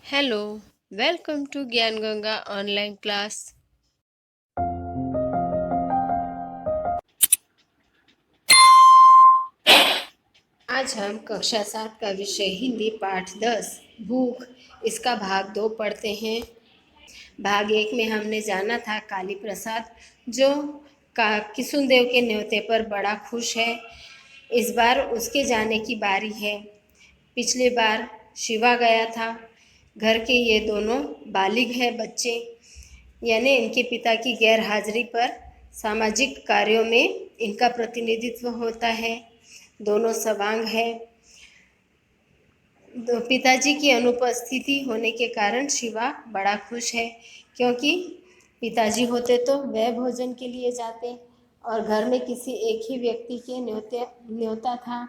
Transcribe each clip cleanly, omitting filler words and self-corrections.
Hello, welcome to ज्ञान Ganga online class. आज हम कक्षा 7 का विषय हिंदी पाठ 10 भूख इसका भाग 2 पढ़ते हैं। भाग 1 में हमने जाना था काली प्रसाद जो किशुनदेव के न्योते पर बड़ा खुश है। इस बार उसके जाने की बारी है। पिछली बार शिवा गया था। घर के ये दोनों बालिग हैं बच्चे, यानी इनके पिता की गैर हाजिरी पर सामाजिक कार्यों में इनका प्रतिनिधित्व होता है। दोनों सवांग है। पिताजी की अनुपस्थिति होने के कारण शिवा बड़ा खुश है, क्योंकि पिताजी होते तो वह भोजन के लिए जाते और घर में किसी एक ही व्यक्ति के न्योता था।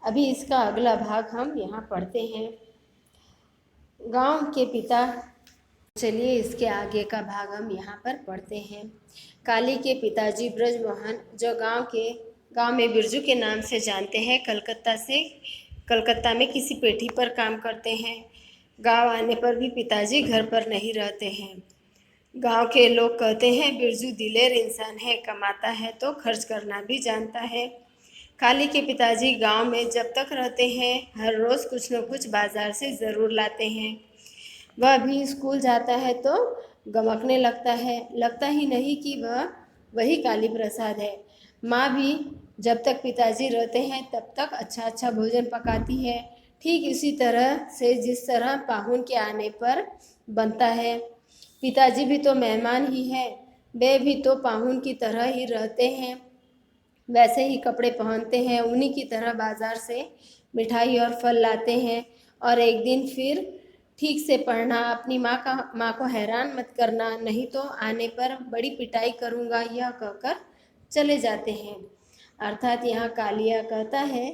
अभी इसका अगला भाग हम यहाँ पढ़ते हैं। गांव के पिता। चलिए इसके आगे का भाग हम यहाँ पर पढ़ते हैं। काली के पिताजी ब्रजमोहन, जो गांव में बिरजू के नाम से जानते हैं, कलकत्ता में किसी पेठी पर काम करते हैं। गांव आने पर भी पिताजी घर पर नहीं रहते हैं। गांव के लोग कहते हैं बिरजू दिलेर इंसान है, कमाता है तो खर्च करना भी जानता है। काली के पिताजी गांव में जब तक रहते हैं हर रोज़ कुछ न कुछ बाजार से ज़रूर लाते हैं। वह भी स्कूल जाता है तो गमकने लगता ही नहीं कि वह वही काली प्रसाद है। माँ भी जब तक पिताजी रहते हैं तब तक अच्छा अच्छा भोजन पकाती है, ठीक इसी तरह से जिस तरह पाहुन के आने पर बनता है। पिताजी भी तो मेहमान ही है, वे भी तो पाहुन की तरह ही रहते हैं, वैसे ही कपड़े पहनते हैं, उन्हीं की तरह बाजार से मिठाई और फल लाते हैं। और एक दिन फिर ठीक से पढ़ना, अपनी माँ को हैरान मत करना, नहीं तो आने पर बड़ी पिटाई करूँगा, यह कहकर चले जाते हैं। अर्थात यहाँ कालिया कहता है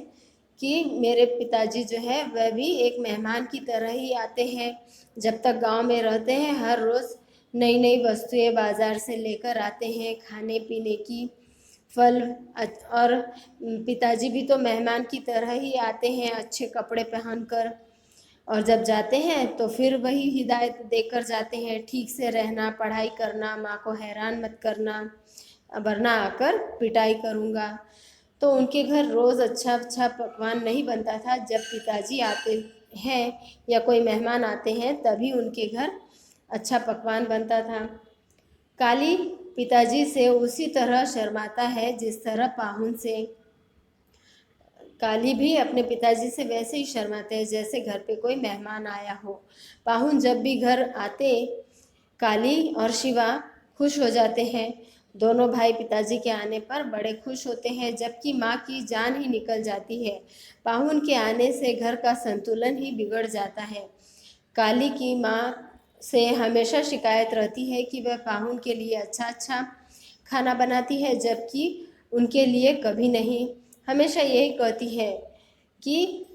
कि मेरे पिताजी जो है वह भी एक मेहमान की तरह ही आते हैं। जब तक गांव में रहते हैं हर रोज़ नई नई वस्तुएं बाजार से लेकर आते हैं, खाने पीने की, फल। और पिताजी भी तो मेहमान की तरह ही आते हैं, अच्छे कपड़े पहनकर। और जब जाते हैं तो फिर वही हिदायत देकर जाते हैं, ठीक से रहना, पढ़ाई करना, माँ को हैरान मत करना, वरना आकर पिटाई करूँगा। तो उनके घर रोज़ अच्छा अच्छा पकवान नहीं बनता था। जब पिताजी आते हैं या कोई मेहमान आते हैं तभी उनके घर अच्छा पकवान बनता था। काली पिताजी से उसी तरह शर्माता है जिस तरह पाहुन से। काली भी अपने पिताजी से वैसे ही शर्माते हैं जैसे घर पे कोई मेहमान आया हो। पाहुन जब भी घर आते काली और शिवा खुश हो जाते हैं। दोनों भाई पिताजी के आने पर बड़े खुश होते हैं, जबकि माँ की जान ही निकल जाती है। पाहुन के आने से घर का संतुलन ही बिगड़ जाता है। काली की माँ से हमेशा शिकायत रहती है कि वह पाहुन के लिए अच्छा अच्छा खाना बनाती है, जबकि उनके लिए कभी नहीं। हमेशा यही कहती है कि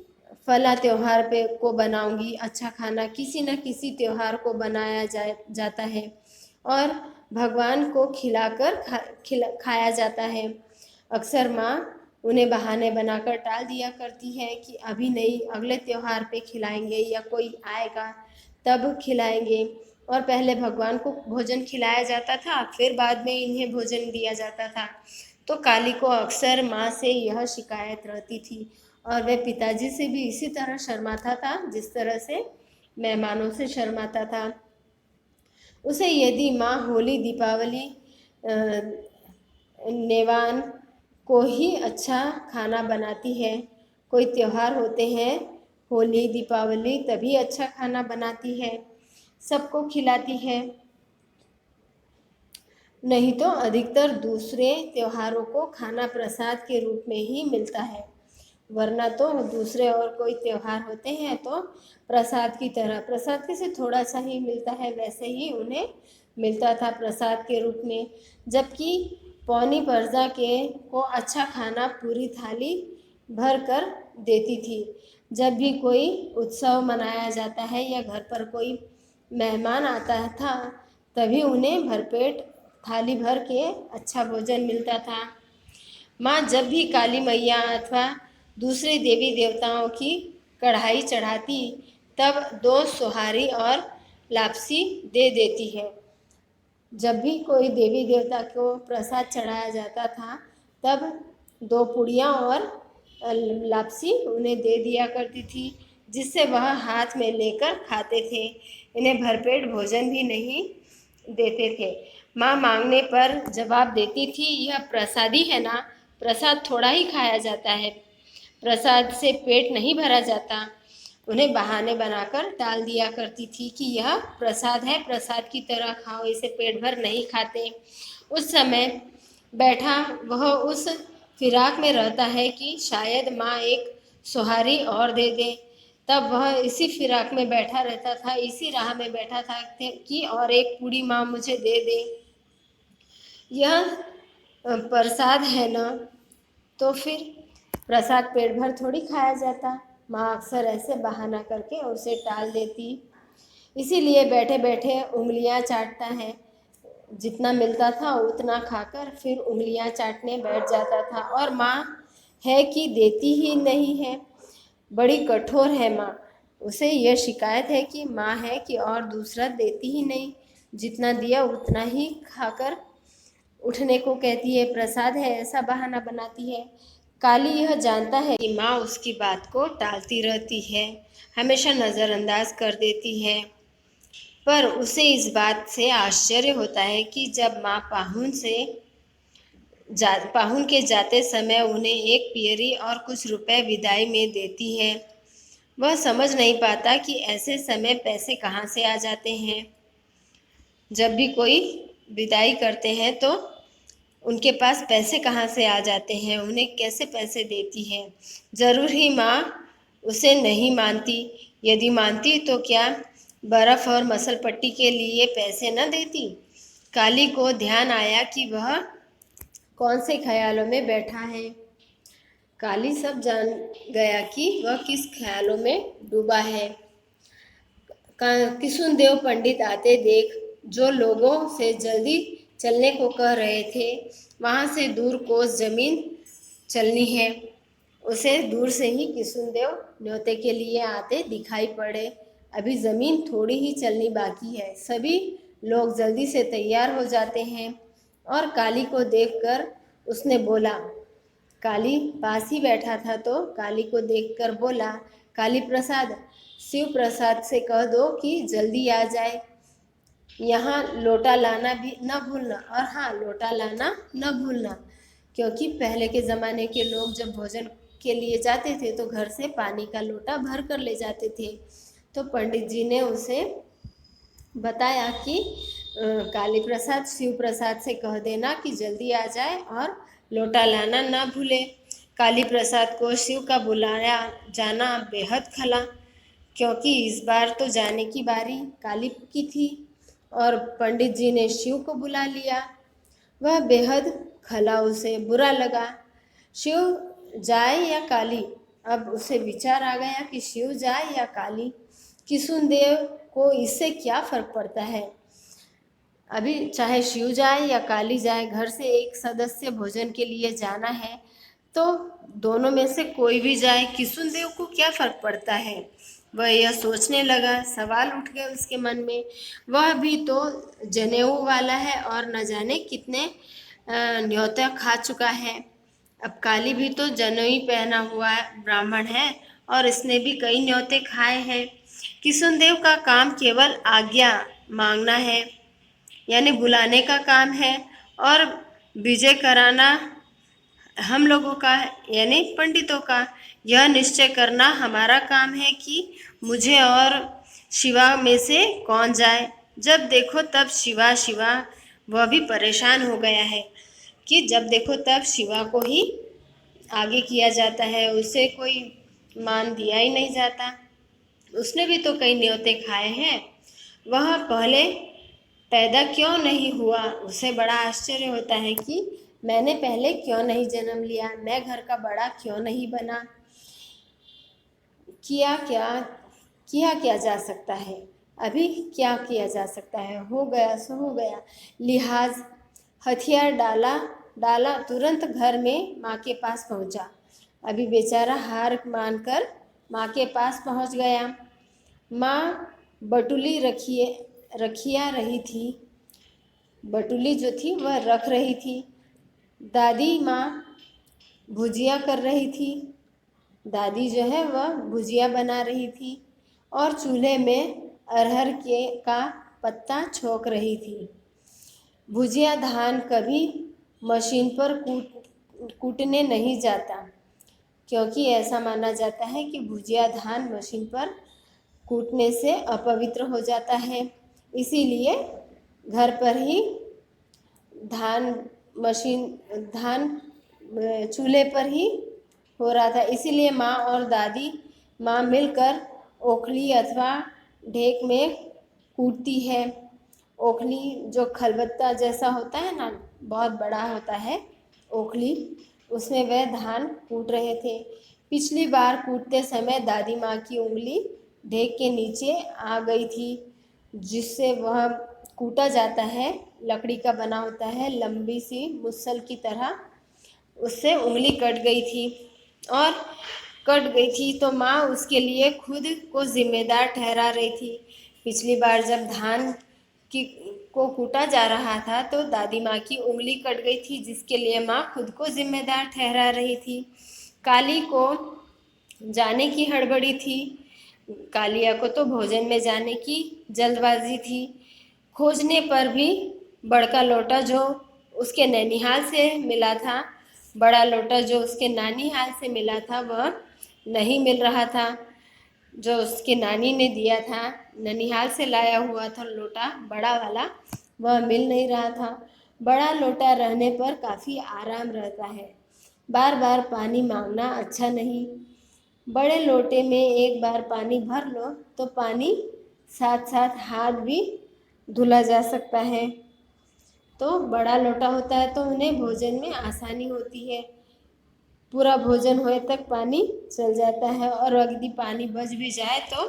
फला त्यौहार पे को बनाऊंगी अच्छा खाना, किसी न किसी त्यौहार को बनाया जाता है और भगवान को खाया जाता है। अक्सर माँ उन्हें बहाने बनाकर टाल दिया करती है कि अभी नहीं, अगले त्यौहार पे खिलाएंगे या कोई आएगा तब खिलाएंगे। और पहले भगवान को भोजन खिलाया जाता था, फिर बाद में इन्हें भोजन दिया जाता था। तो काली को अक्सर माँ से यह शिकायत रहती थी और वह पिताजी से भी इसी तरह शर्माता था जिस तरह से मेहमानों से शर्माता था। उसे यदि माँ होली, दीपावली, नेवान को ही अच्छा खाना बनाती है, कोई त्यौहार होते हैं होली दीपावली तभी अच्छा खाना बनाती है, सबको खिलाती है, नहीं तो अधिकतर दूसरे त्योहारों को खाना प्रसाद के रूप में ही मिलता है, वरना तो दूसरे और कोई त्यौहार होते हैं तो प्रसाद की तरह, प्रसाद के से थोड़ा सा ही मिलता है, वैसे ही उन्हें मिलता था प्रसाद के रूप में। जबकि पौनी परजा के को अच्छा खाना पूरी थाली भर कर देती थी। जब भी कोई उत्सव मनाया जाता है या घर पर कोई मेहमान आता था तभी उन्हें भरपेट थाली भर के अच्छा भोजन मिलता था। माँ जब भी काली मैया अथवा दूसरे देवी देवताओं की कढ़ाई चढ़ाती तब 2 सोहारी और लापसी दे देती है। जब भी कोई देवी देवता को प्रसाद चढ़ाया जाता था तब 2 पुड़ियाँ और लापसी उन्हें दे दिया करती थी, जिससे वह हाथ में लेकर खाते थे। इन्हें भरपेट भोजन भी नहीं देते थे। माँ मांगने पर जवाब देती थी, यह प्रसादी है ना, प्रसाद थोड़ा ही खाया जाता है, प्रसाद से पेट नहीं भरा जाता। उन्हें बहाने बनाकर टाल दिया करती थी कि यह प्रसाद है, प्रसाद की तरह खाओ, इसे पेट भर नहीं खाते। उस समय बैठा वह उस फिराक में रहता है कि शायद माँ एक सोहारी और दे दे। तब वह इसी फिराक में बैठा रहता था, इसी राह में बैठा था कि और एक पूड़ी माँ मुझे दे दे। यह प्रसाद है ना, तो फिर प्रसाद पेट भर थोड़ी खाया जाता। माँ अक्सर ऐसे बहाना करके उसे टाल देती। इसीलिए बैठे बैठे उंगलियां चाटता है, जितना मिलता था उतना खाकर फिर उंगलियां चाटने बैठ जाता था। और माँ है कि देती ही नहीं है, बड़ी कठोर है माँ। उसे यह शिकायत है कि माँ है कि और दूसरा देती ही नहीं, जितना दिया उतना ही खाकर उठने को कहती है, प्रसाद है ऐसा बहाना बनाती है। काली यह जानता है कि माँ उसकी बात को टालती रहती है, हमेशा नज़रअंदाज कर देती है, पर उसे इस बात से आश्चर्य होता है कि जब माँ पाहुन के जाते समय उन्हें एक पियरी और कुछ रुपए विदाई में देती है। वह समझ नहीं पाता कि ऐसे समय पैसे कहाँ से आ जाते हैं। जब भी कोई विदाई करते हैं तो उनके पास पैसे कहाँ से आ जाते हैं, उन्हें कैसे पैसे देती है। ज़रूर ही माँ उसे नहीं मानती, यदि मानती तो क्या बर्फ़ और मसल पट्टी के लिए पैसे न देती। काली को ध्यान आया कि वह कौन से ख्यालों में बैठा है। काली सब जान गया कि वह किस ख्यालों में डूबा है। किशुनदेव पंडित आते देख, जो लोगों से जल्दी चलने को कह रहे थे, वहाँ से दूर कोस जमीन चलनी है, उसे दूर से ही किशुनदेव न्योते के लिए आते दिखाई पड़े। अभी ज़मीन थोड़ी ही चलनी बाकी है। सभी लोग जल्दी से तैयार हो जाते हैं और काली को देखकर उसने बोला, काली पास ही बैठा था तो काली को देखकर बोला, काली प्रसाद, शिव प्रसाद से कह दो कि जल्दी आ जाए, यहाँ लोटा लाना भी न भूलना, और हाँ लोटा लाना न भूलना, क्योंकि पहले के ज़माने के लोग जब भोजन के लिए जाते थे तो घर से पानी का लोटा भर कर ले जाते थे। तो पंडित जी ने उसे बताया कि काली प्रसाद शिव प्रसाद से कह देना कि जल्दी आ जाए और लोटा लाना ना भूले। काली प्रसाद को शिव का बुलाया जाना बेहद खला, क्योंकि इस बार तो जाने की बारी काली की थी और पंडित जी ने शिव को बुला लिया। वह बेहद खला, उसे बुरा लगा। शिव जाए या काली, अब उसे विचार आ गया कि शिव जाए या काली, किशुनदेव को इससे क्या फर्क पड़ता है। अभी चाहे शिव जाए या काली जाए, घर से एक सदस्य भोजन के लिए जाना है तो दोनों में से कोई भी जाए, किशुनदेव को क्या फर्क पड़ता है। वह यह सोचने लगा, सवाल उठ गए उसके मन में। वह भी तो जनेऊ वाला है और न जाने कितने न्योता खा चुका है। अब काली भी तो जनेऊ पहना हुआ ब्राह्मण है और इसने भी कई न्योते खाए हैं। किशुनदेव का काम केवल आज्ञा मांगना है, यानी बुलाने का काम है, और विजय कराना हम लोगों का यानी पंडितों का। यह निश्चय करना हमारा काम है कि मुझे और शिवा में से कौन जाए। जब देखो तब शिवा शिवा, वह भी परेशान हो गया है कि जब देखो तब शिवा को ही आगे किया जाता है, उसे कोई मान दिया ही नहीं जाता। उसने भी तो कई न्योते खाए हैं, वह पहले पैदा क्यों नहीं हुआ। उसे बड़ा आश्चर्य होता है कि मैंने पहले क्यों नहीं जन्म लिया, मैं घर का बड़ा क्यों नहीं बना। किया क्या जा सकता है, अभी क्या किया जा सकता है, हो गया सो हो गया। लिहाज हथियार डाला तुरंत घर में माँ के पास पहुँचा। अभी बेचारा हार मानकर माँ के पास पहुँच गया। माँ बटुली रखिया रही थी, बटुली जो थी वह रख रही थी। दादी माँ भुजिया कर रही थी, दादी जो है वह भुजिया बना रही थी और चूल्हे में अरहर के का पत्ता छोंक रही थी। भुजिया धान कभी मशीन पर कूटने नहीं जाता, क्योंकि ऐसा माना जाता है कि भुजिया धान मशीन पर कूटने से अपवित्र हो जाता है। इसीलिए घर पर ही धान चूल्हे पर ही हो रहा था। इसीलिए माँ और दादी माँ मिलकर ओखली अथवा ढेक में कूटती है। ओखली जो खलबत्ता जैसा होता है ना, बहुत बड़ा होता है ओखली, उसमें वह धान कूट रहे थे। पिछली बार कूटते समय दादी माँ की उंगली ढेक के नीचे आ गई थी, जिससे वह कूटा जाता है, लकड़ी का बना होता है, लंबी सी मुसल की तरह, उससे उंगली कट गई थी और कट गई थी तो माँ उसके लिए खुद को जिम्मेदार ठहरा रही थी। पिछली बार जब धान को कूटा जा रहा था तो दादी माँ की उंगली कट गई थी, जिसके लिए माँ खुद को जिम्मेदार ठहरा रही थी। काली को जाने की हड़बड़ी थी, कालिया को तो भोजन में जाने की जल्दबाजी थी। खोजने पर भी बड़ा लोटा जो उसके नैनीहाल से मिला था, बड़ा लोटा जो उसके नानीहाल से मिला था, वह नहीं मिल रहा था। जो उसकी नानी ने दिया था, ननिहाल से लाया हुआ था लोटा बड़ा वाला, वह मिल नहीं रहा था। बड़ा लोटा रहने पर काफ़ी आराम रहता है, बार बार पानी मांगना अच्छा नहीं। बड़े लोटे में एक बार पानी भर लो तो पानी साथ साथ हाथ भी धुला जा सकता है। तो बड़ा लोटा होता है तो उन्हें भोजन में आसानी होती है, पूरा भोजन होए तक पानी चल जाता है और यदि पानी बच भी जाए तो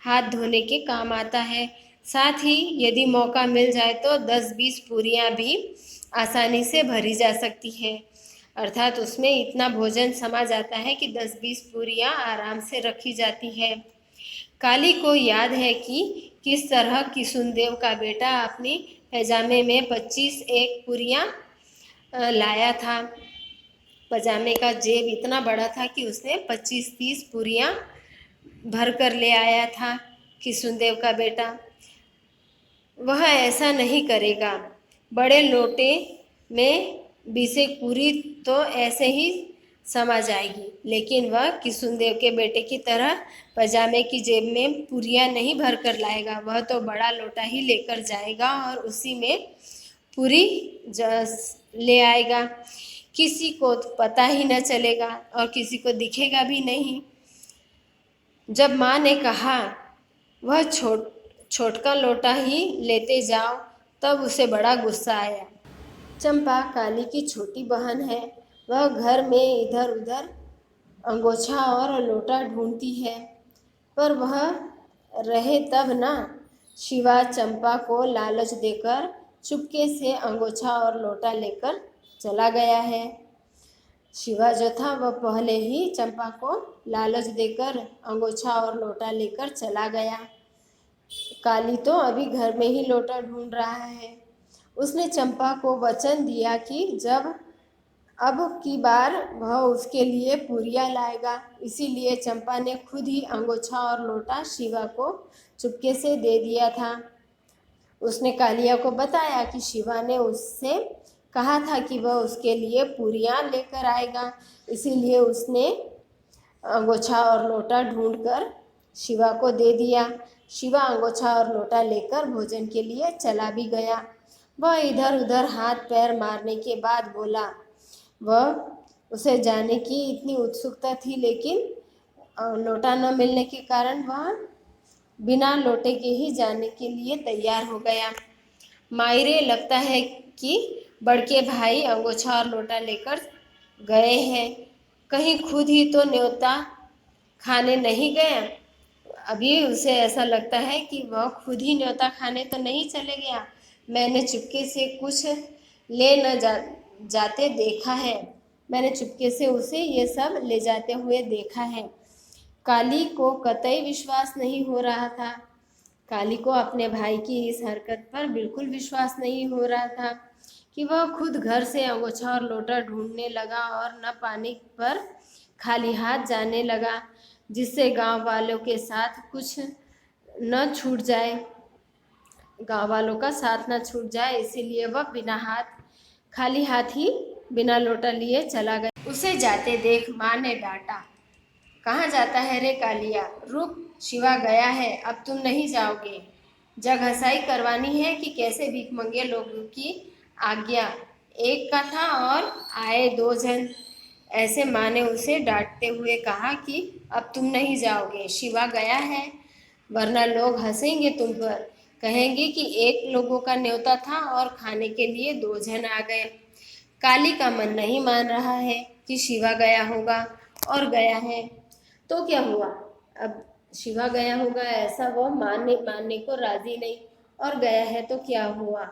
हाथ धोने के काम आता है। साथ ही यदि मौका मिल जाए तो 10-20 पूरियाँ भी आसानी से भरी जा सकती है, अर्थात उसमें इतना भोजन समा जाता है कि 10-20 पूरियाँ आराम से रखी जाती है। काली को याद है कि किस तरह किशुनदेव का बेटा अपनी पैजामे में 25 एक पूरियाँ लाया था। पजामे का जेब इतना बड़ा था कि उसने 25-30 पूरियाँ भर कर ले आया था किशुनदेव का बेटा। वह ऐसा नहीं करेगा, बड़े लोटे में 20 पूरी तो ऐसे ही समा जाएगी, लेकिन वह किशुनदेव के बेटे की तरह पजामे की जेब में पूरियाँ नहीं भर कर लाएगा। वह तो बड़ा लोटा ही लेकर जाएगा और उसी में पूरी ले आएगा। किसी को पता ही न चलेगा और किसी को दिखेगा भी नहीं। जब माँ ने कहा वह छोटका लोटा ही लेते जाओ, तब उसे बड़ा गुस्सा आया। चंपा काली की छोटी बहन है, वह घर में इधर उधर अंगोछा और लोटा ढूंढती है, पर वह रहे तब ना। शिवा चंपा को लालच देकर चुपके से अंगोछा और लोटा लेकर चला गया है। शिवा जो था वह पहले ही चंपा को लालच देकर अंगोछा और लोटा लेकर चला गया। काली तो अभी घर में ही लोटा ढूंढ रहा है। उसने चंपा को वचन दिया कि जब अब की बार वह उसके लिए पूरियाँ लाएगा, इसीलिए चंपा ने खुद ही अंगोछा और लोटा शिवा को चुपके से दे दिया था। उसने कालिया को बताया कि शिवा ने उससे कहा था कि वह उसके लिए पूरियाँ लेकर आएगा, इसीलिए उसने अंगोछा और लोटा ढूंढकर शिवा को दे दिया। शिवा अंगोछा और लोटा लेकर भोजन के लिए चला भी गया। वह इधर उधर हाथ पैर मारने के बाद बोला, वह उसे जाने की इतनी उत्सुकता थी, लेकिन लोटा न मिलने के कारण वह बिना लोटे के ही जाने के लिए तैयार हो गया। मायरे लगता है कि बड़के भाई अंगोछा और लोटा लेकर गए हैं, कहीं खुद ही तो न्योता खाने नहीं गए। अभी उसे ऐसा लगता है कि वह खुद ही न्योता खाने तो नहीं चले गया, मैंने चुपके से कुछ ले न जाते देखा है, मैंने चुपके से उसे ये सब ले जाते हुए देखा है। काली को कतई विश्वास नहीं हो रहा था। काली को अपने भाई की इस हरकत पर बिल्कुल विश्वास नहीं हो रहा था कि वह खुद घर से अंगोछा और लोटा ढूंढने लगा और न पाने पर खाली हाथ जाने लगा, जिससे गांव वालों के साथ कुछ न छूट जाए, गांव वालों का साथ न छूट जाए, इसीलिए वह खाली हाथ ही बिना लोटा लिए चला गया। उसे जाते देख माँ ने डांटा, कहाँ जाता है रे कालिया, रुक, शिवा गया है, अब तुम नहीं जाओगे। जग हंसाई करवानी है कि कैसे भीख मंगे लोगों की आज्ञा, एक का था और आए दो जन। ऐसे माँ ने उसे डांटते हुए कहा कि अब तुम नहीं जाओगे, शिवा गया है, वरना लोग हंसेंगे तुम पर, कहेंगे कि एक लोगों का न्योता था और खाने के लिए दो जन आ गए। काली का मन नहीं मान रहा है कि शिवा गया होगा, और गया है तो क्या हुआ, अब शिवा गया होगा ऐसा वो मानने को राजी नहीं, और गया है तो क्या हुआ,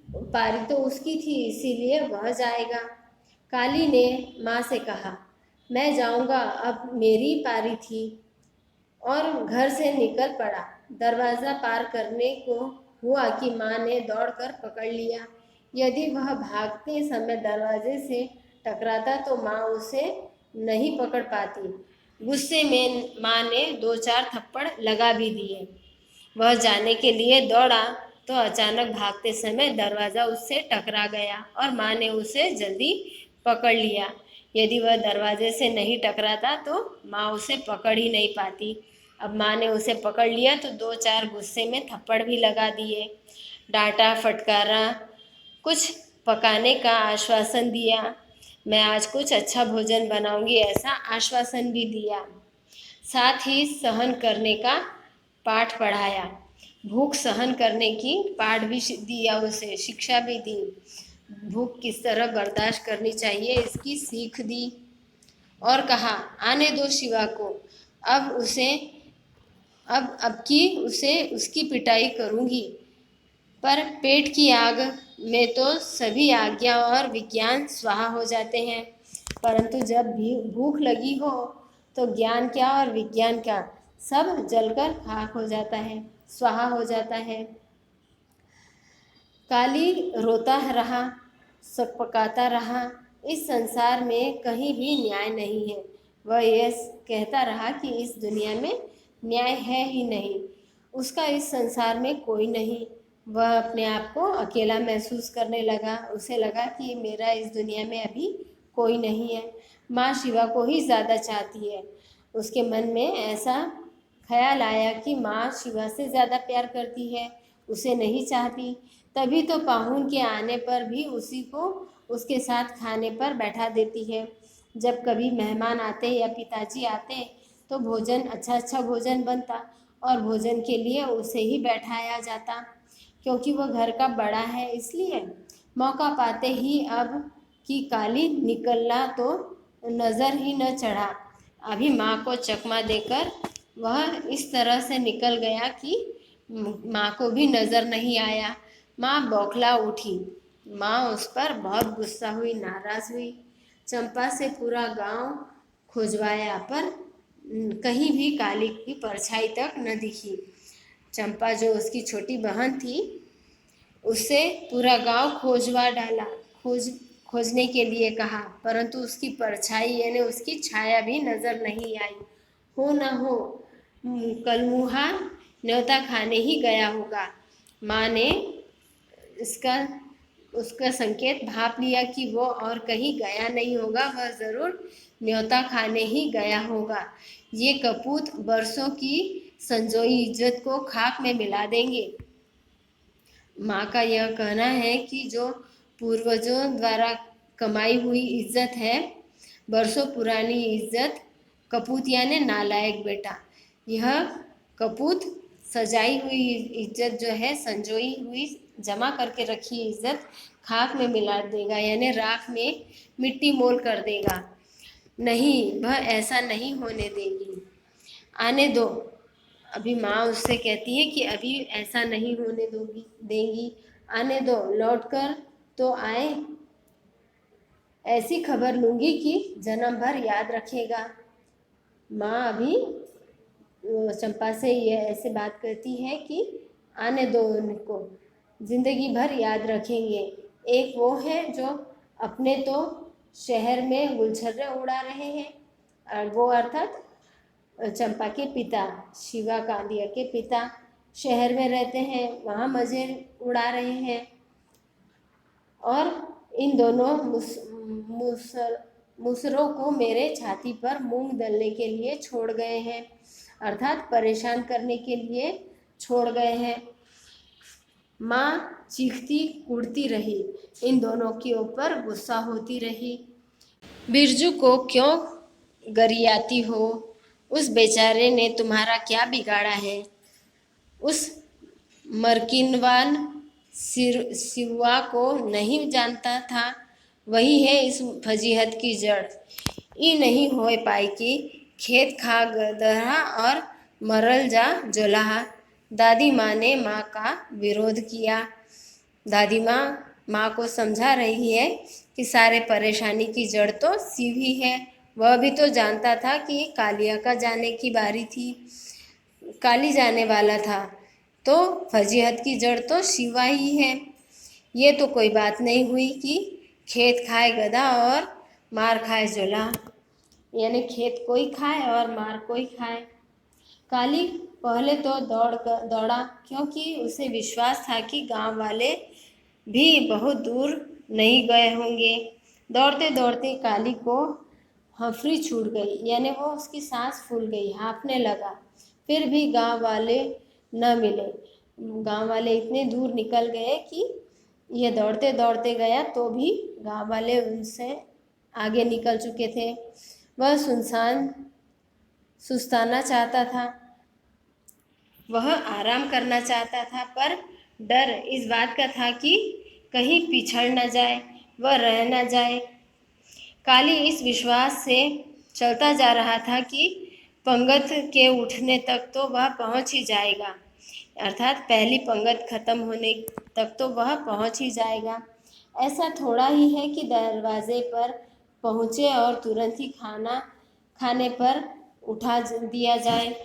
पारी तो उसकी थी इसीलिए वह जाएगा। काली ने माँ से कहा, मैं जाऊंगा, अब मेरी पारी थी, और घर से निकल पड़ा। दरवाज़ा पार करने को हुआ कि माँ ने दौड़कर पकड़ लिया। यदि वह भागते समय दरवाजे से टकराता तो माँ उसे नहीं पकड़ पाती। गुस्से में माँ ने दो चार थप्पड़ लगा भी दिए। वह जाने के लिए दौड़ा तो अचानक भागते समय दरवाज़ा उससे टकरा गया और माँ ने उसे जल्दी पकड़ लिया। यदि वह दरवाजे से नहीं टकराता तो माँ उसे पकड़ ही नहीं पाती। अब माँ ने उसे पकड़ लिया तो दो चार गुस्से में थप्पड़ भी लगा दिए, डांटा, फटकारा, कुछ पकाने का आश्वासन दिया। मैं आज कुछ अच्छा भोजन बनाऊंगी ऐसा आश्वासन भी दिया। साथ ही सहन करने का पाठ पढ़ाया। भूख सहन करने की पाठ भी दिया, उसे शिक्षा भी दी। भूख किस तरह बर्दाश्त करनी चाहिए इसकी सीख दी, और कहा, आने दो शिवा को, अब उसे अब की उसे उसकी पिटाई करूंगी। पर पेट की आग में तो सभी आज्ञा और विज्ञान स्वाहा हो जाते हैं, परंतु जब भी भूख लगी हो तो ज्ञान क्या और विज्ञान क्या, सब जलकर खाक हो जाता है, स्वाहा हो जाता है। काली रोता रहा, सकपकाता रहा, इस संसार में कहीं भी न्याय नहीं है। वह यह कहता रहा कि इस दुनिया में न्याय है ही नहीं, उसका इस संसार में कोई नहीं। वह अपने आप को अकेला महसूस करने लगा। उसे लगा कि मेरा इस दुनिया में अभी कोई नहीं है, माँ शिवा को ही ज़्यादा चाहती है। उसके मन में ऐसा ख्याल आया कि माँ शिवा से ज़्यादा प्यार करती है, उसे नहीं चाहती। तभी तो पाहुन के आने पर भी उसी को उसके साथ खाने पर बैठा देती है। जब कभी मेहमान आते या पिताजी आते तो भोजन अच्छा भोजन बनता और भोजन के लिए उसे ही बैठाया जाता, क्योंकि वह घर का बड़ा है। इसलिए मौका पाते ही अब की काली निकलना तो नज़र ही न चढ़ा। अभी माँ को चकमा देकर वह इस तरह से निकल गया कि माँ को भी नज़र नहीं आया। माँ बौखला उठी। माँ उस पर बहुत गुस्सा हुई, नाराज़ हुई। चंपा से पूरा गांव खोजवाया पर कहीं भी काली की परछाई तक न दिखी। चंपा जो उसकी छोटी बहन थी, उससे पूरा गांव खोजवा डाला, खोजने के लिए कहा, परंतु उसकी परछाई यानी उसकी छाया भी नज़र नहीं आई। हो न हो कलमुहा न्योता खाने ही गया होगा। माँ ने इसका उसका संकेत भाप लिया कि वो और कहीं गया नहीं होगा, वह ज़रूर न्योता खाने ही गया होगा। ये कपूत बरसों की संजोई इज्जत को खाक में मिला देंगे। माँ का यह कहना है कि जो पूर्वजों द्वारा कमाई हुई इज्जत है, बरसों पुरानी इज्जत, कपूत यानी नालायक बेटा, यह कपूत सजाई हुई इज्जत जो है, संजोई हुई जमा करके रखी इज्जत खाक में मिला देगा, यानी राख में मिट्टी मोल कर देगा। नहीं, वह ऐसा नहीं होने देगी, आने दो। अभी माँ उससे कहती है कि अभी ऐसा नहीं होने देंगी, आने दो, लौट कर तो आए, ऐसी खबर लूँगी कि जन्म भर याद रखेगा। माँ अभी चंपा से ये ऐसे बात करती है कि आने दो उनको, जिंदगी भर याद रखेंगे। एक वो है जो अपने तो शहर में गुलछर्रे उड़ा रहे हैं, और वो अर्थात चंपा के पिता, शिवा कांदिया के पिता शहर में रहते हैं, वहाँ मजे उड़ा रहे हैं। और इन दोनों मुसरों को मेरे छाती पर मूंग दलने के लिए छोड़ गए हैं, अर्थात परेशान करने के लिए छोड़ गए हैं। माँ चीखती कूदती रही, इन दोनों के ऊपर गुस्सा होती रही। बिरजू को क्यों गरियाती हो? उस बेचारे ने तुम्हारा क्या बिगाड़ा है? उस मर्किनवान सिवा को नहीं जानता था, वही है इस फजीहत की जड़। ई नहीं हो पाई कि खेत खा गदहा और मरल जा जोलाहा। दादी माँ ने माँ का विरोध किया। दादी माँ को समझा रही है कि सारे परेशानी की जड़ तो शिव ही है। वह भी तो जानता था कि कालिया का जाने की बारी थी, काली जाने वाला था, तो फजीहत की जड़ तो शिवा ही है। ये तो कोई बात नहीं हुई कि खेत खाए गधा और मार खाए जोला, यानी खेत कोई खाए और मार कोई खाए। काली पहले तो दौड़ा, क्योंकि उसे विश्वास था कि गांव वाले भी बहुत दूर नहीं गए होंगे। दौड़ते दौड़ते काली को हफरी छूट गई, यानी वो उसकी सांस फूल गई, हाँफने लगा। फिर भी गांव वाले न मिले। गांव वाले इतने दूर निकल गए कि ये दौड़ते दौड़ते गया तो भी गांव वाले उनसे आगे निकल चुके थे। वह सुस्ताना चाहता था, वह आराम करना चाहता था, पर डर इस बात का था कि कहीं पिछड़ न जाए, वह रह न जाए। काली इस विश्वास से चलता जा रहा था कि पंगत के उठने तक तो वह पहुंच ही जाएगा, अर्थात पहली पंगत खत्म होने तक तो वह पहुंच ही जाएगा। ऐसा थोड़ा ही है कि दरवाजे पर पहुंचे और तुरंत ही खाना खाने पर उठा दिया जाए।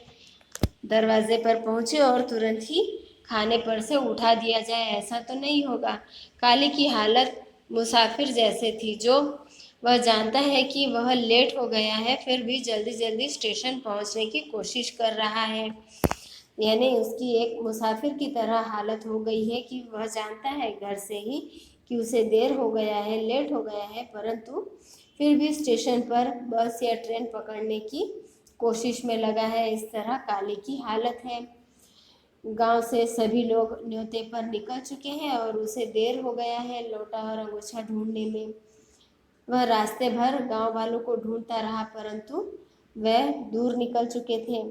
दरवाजे पर पहुंचे और तुरंत ही खाने पर से उठा दिया जाए, ऐसा तो नहीं होगा। काली की हालत मुसाफिर जैसे थी, जो वह जानता है कि वह लेट हो गया है, फिर भी जल्दी जल्दी स्टेशन पहुंचने की कोशिश कर रहा है। यानी उसकी एक मुसाफिर की तरह हालत हो गई है कि वह जानता है घर से ही कि उसे देर हो गया है, लेट हो गया है, परंतु फिर भी स्टेशन पर बस या ट्रेन पकड़ने की कोशिश में लगा है। इस तरह काली की हालत है। गांव से सभी लोग न्योते पर निकल चुके हैं और उसे देर हो गया है लोटा और अंगोछा ढूंढने में। वह रास्ते भर गांव वालों को ढूंढता रहा, परंतु वह दूर निकल चुके थे।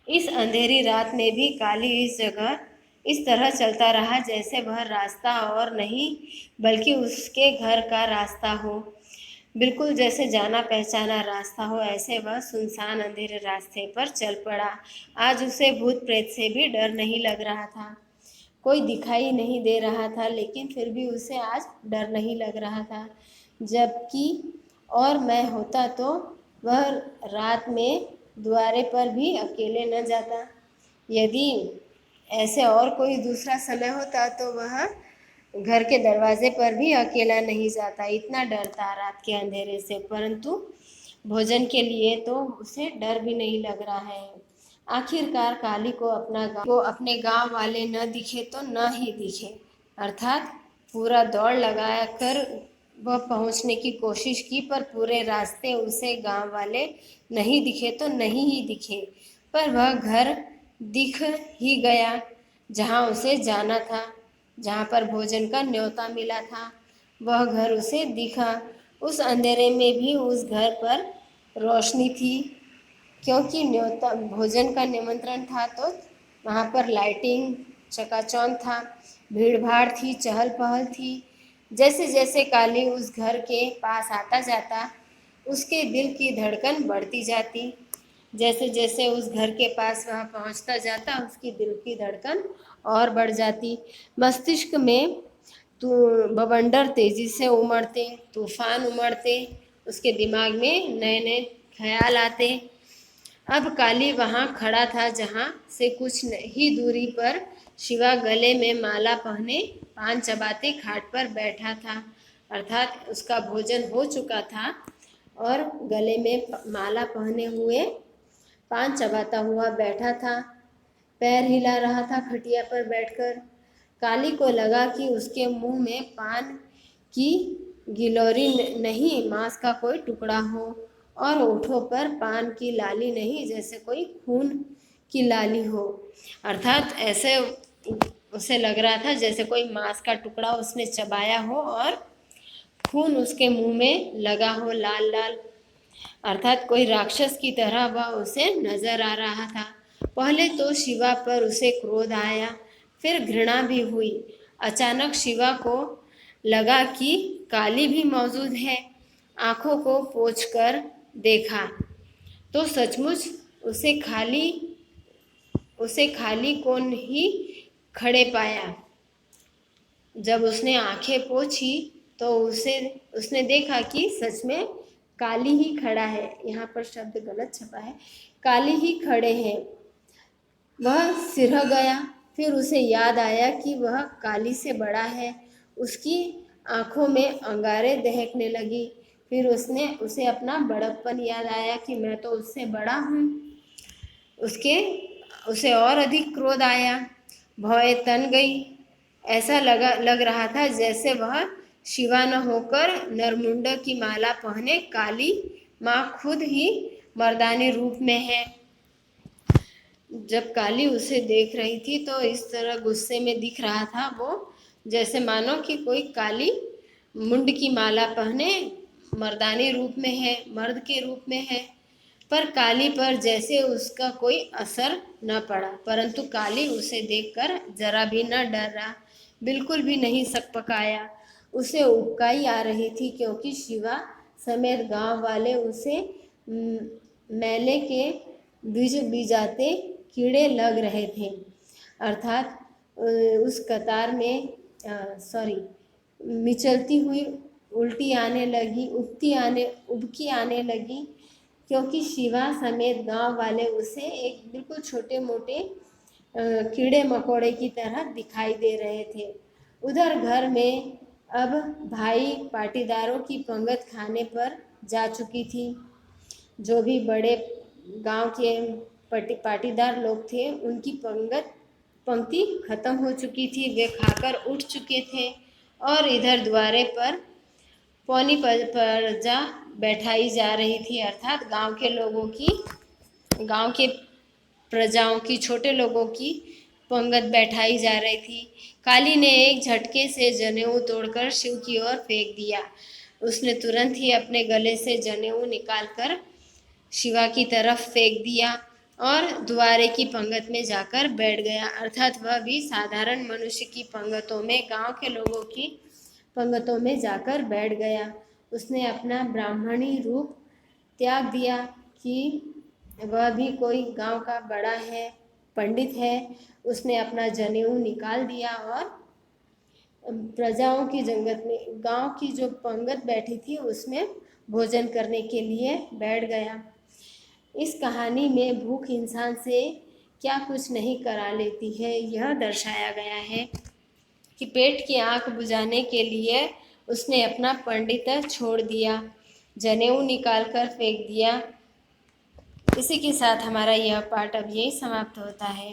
इस अंधेरी रात में भी काली इस जगह इस तरह चलता रहा जैसे वह रास्ता और नहीं बल्कि उसके घर का रास्ता हो, बिल्कुल जैसे जाना पहचाना रास्ता हो। ऐसे वह सुनसान अंधेरे रास्ते पर चल पड़ा। आज उसे भूत प्रेत से भी डर नहीं लग रहा था। कोई दिखाई नहीं दे रहा था, लेकिन फिर भी उसे आज डर नहीं लग रहा था। जबकि और मैं होता तो वह रात में द्वारे पर भी अकेले न जाता। यदि ऐसे और कोई दूसरा समय होता तो वह घर के दरवाजे पर भी अकेला नहीं जाता, इतना डरता रात के अंधेरे से। परंतु भोजन के लिए तो उसे डर भी नहीं लग रहा है। आखिरकार काली को अपने गांव वाले न दिखे तो न ही दिखे, अर्थात पूरा दौड़ लगा कर वह पहुंचने की कोशिश की, पर पूरे रास्ते उसे गांव वाले नहीं दिखे तो नहीं ही दिखे। पर वह घर दिख ही गया जहां उसे जाना था, जहां पर भोजन का न्योता मिला था। वह घर उसे दिखा। उस अंधेरे में भी उस घर पर रोशनी थी, क्योंकि न्योता भोजन का निमंत्रण था तो वहाँ पर लाइटिंग चकाचौंध था, भीड़ भाड़ थी, चहल पहल थी। जैसे जैसे काली उस घर के पास आता जाता, उसके दिल की धड़कन बढ़ती जाती। जैसे जैसे उस घर के पास वह पहुंचता जाता, उसकी दिल की धड़कन और बढ़ जाती। मस्तिष्क में बवंडर तेजी से उमड़ते, तूफान उमड़ते, उसके दिमाग में नए नए ख्याल आते। अब काली वहाँ खड़ा था जहाँ से कुछ ही दूरी पर शिवा गले में माला पहने पान चबाते खाट पर बैठा था। अर्थात उसका भोजन हो चुका था और गले में माला पहने हुए पान चबाता हुआ बैठा था। पैर हिला रहा था खटिया पर बैठकर। काली को लगा कि उसके मुंह में पान की गिलोरी नहीं, मांस का कोई टुकड़ा हो, और होठों पर पान की लाली नहीं, जैसे कोई खून की लाली हो। अर्थात ऐसे उसे लग रहा था जैसे कोई मांस का टुकड़ा उसने चबाया हो और खून उसके मुंह में लगा हो, लाल लाल। अर्थात कोई राक्षस की तरह वह उसे नजर आ रहा था। पहले तो शिवा पर उसे क्रोध आया, फिर घृणा भी हुई। अचानक शिवा को लगा कि काली भी मौजूद है। आंखों को पोंछकर देखा तो सचमुच उसे खाली कौन ही खड़े पाया। जब उसने आंखें पोंछी तो उसने देखा कि सच में काली ही खड़ा है। यहाँ पर शब्द गलत छपा है, काली ही खड़े हैं। वह सिरह गया। फिर उसे याद आया कि वह काली से बड़ा है। उसकी आंखों में अंगारे दहकने लगी। फिर उसे अपना बड़प्पन याद आया कि मैं तो उससे बड़ा हूँ। उसे और अधिक क्रोध आया। भौएं तन गई। ऐसा लग रहा था जैसे वह शिवा न होकर नरमुंड की माला पहने काली माँ खुद ही मर्दानी रूप में है। जब काली उसे देख रही थी तो इस तरह गुस्से में दिख रहा था वो, जैसे मानो कि कोई काली मुंड की माला पहने मर्दानी रूप में है, मर्द के रूप में है। पर काली पर जैसे उसका कोई असर न पड़ा, परंतु काली उसे देखकर जरा भी न डरा, बिल्कुल भी नहीं सकपकाया। उसे उबकाई आ रही थी क्योंकि शिवा समेत गांव वाले उसे मेले के बीज बीजाते कीड़े लग रहे थे। अर्थात उस कतार में मिचलती हुई उल्टी आने लगी, उबकी आने लगी, क्योंकि शिवा समेत गांव वाले उसे एक बिल्कुल छोटे मोटे कीड़े मकोड़े की तरह दिखाई दे रहे थे। उधर घर में अब भाई पाटीदारों की पंगत खाने पर जा चुकी थी। जो भी बड़े गांव के पाटीदार लोग थे उनकी पंक्ति खत्म हो चुकी थी। वे खाकर उठ चुके थे और इधर द्वारे पर पौनी प्रजा बैठाई जा रही थी। अर्थात गांव के प्रजाओं की, छोटे लोगों की पंगत बैठाई जा रही थी। काली ने एक झटके से जनेऊ तोड़कर शिव की ओर फेंक दिया। उसने तुरंत ही अपने गले से जनेऊ निकालकर शिवा की तरफ फेंक दिया और द्वारे की पंगत में जाकर बैठ गया। अर्थात वह भी साधारण मनुष्य की पंगतों में, गांव के लोगों की पंगतों में जाकर बैठ गया। उसने अपना ब्राह्मणी रूप त्याग दिया कि वह भी कोई गांव का बड़ा है, पंडित है। उसने अपना जनेऊ निकाल दिया और प्रजाओं की जंगत में, गांव की जो पंगत बैठी थी उसमें भोजन करने के लिए बैठ गया। इस कहानी में भूख इंसान से क्या कुछ नहीं करा लेती है, यह दर्शाया गया है कि पेट की आंख बुझाने के लिए उसने अपना पंडित छोड़ दिया, जनेऊ निकाल कर फेंक दिया। इसी के साथ हमारा यह पाठ अब यही समाप्त होता है।